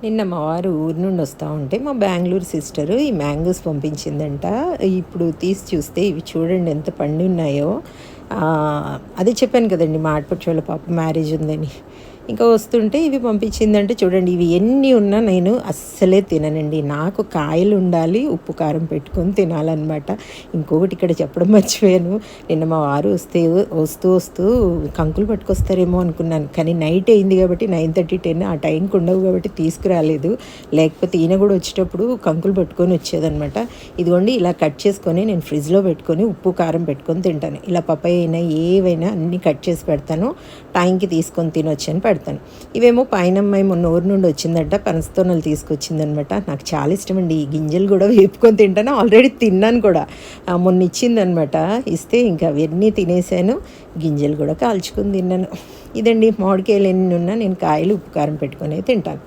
నిన్న మా వారు ఊరు నుండి వస్తూ ఉంటే మా బెంగళూరు సిస్టరు ఈ మ్యాంగోస్ పంపించిందంట. ఇప్పుడు తీసి చూస్తే ఇవి చూడండి ఎంత పండి ఉన్నాయో. అదే చెప్పాను కదండి మా ఆడపడుచోళ్ళ పాప మ్యారేజ్ ఉందని. ఇంకా వస్తుంటే ఇవి పంపించిందంటే చూడండి, ఇవి ఎన్ని ఉన్నా నేను అస్సలే తిననండి. నాకు కాయలు ఉండాలి, ఉప్పు కారం పెట్టుకొని తినాలన్నమాట. ఇంకొకటి ఇక్కడ చెప్పడం మర్చిపోయాను. నిన్న మా వారు వస్తూ కంకులు పట్టుకొస్తారేమో అనుకున్నాను. కానీ నైట్ అయింది కాబట్టి 9:30, 10 ఆ టైంకి ఉండవు కాబట్టి తీసుకురాలేదు. లేకపోతే ఈయన కూడా వచ్చేటప్పుడు కంకులు పట్టుకొని వచ్చేదనమాట. ఇదిగోండి ఇలా కట్ చేసుకొని నేను ఫ్రిడ్జ్లో పెట్టుకొని ఉప్పు కారం పెట్టుకొని తింటాను. ఇలా పప్పాయ అయినా ఏవైనా అన్నీ కట్ చేసి పెడతాను. టైంకి తీసుకొని తినొచ్చని పెడతాను. ఇవేమో పైనమ్మాయి మొన్న ఊరు నుండి వచ్చిందంట, పనస్తోనలు తీసుకొచ్చిందనమాట. నాకు చాలా ఇష్టం అండి. ఈ గింజలు కూడా వేపుకొని తింటాను. ఆల్రెడీ తిన్నాను కూడా. మొన్న ఇచ్చిందనమాట. ఇస్తే ఇంకా అవన్నీ తినేసాను. గింజలు కూడా కాల్చుకొని తిన్నాను. ఇదండి, మామిడికాయలు ఎన్ని ఉన్నా నేను కాయలు ఉప్పు కారం పెట్టుకొని తింటాను.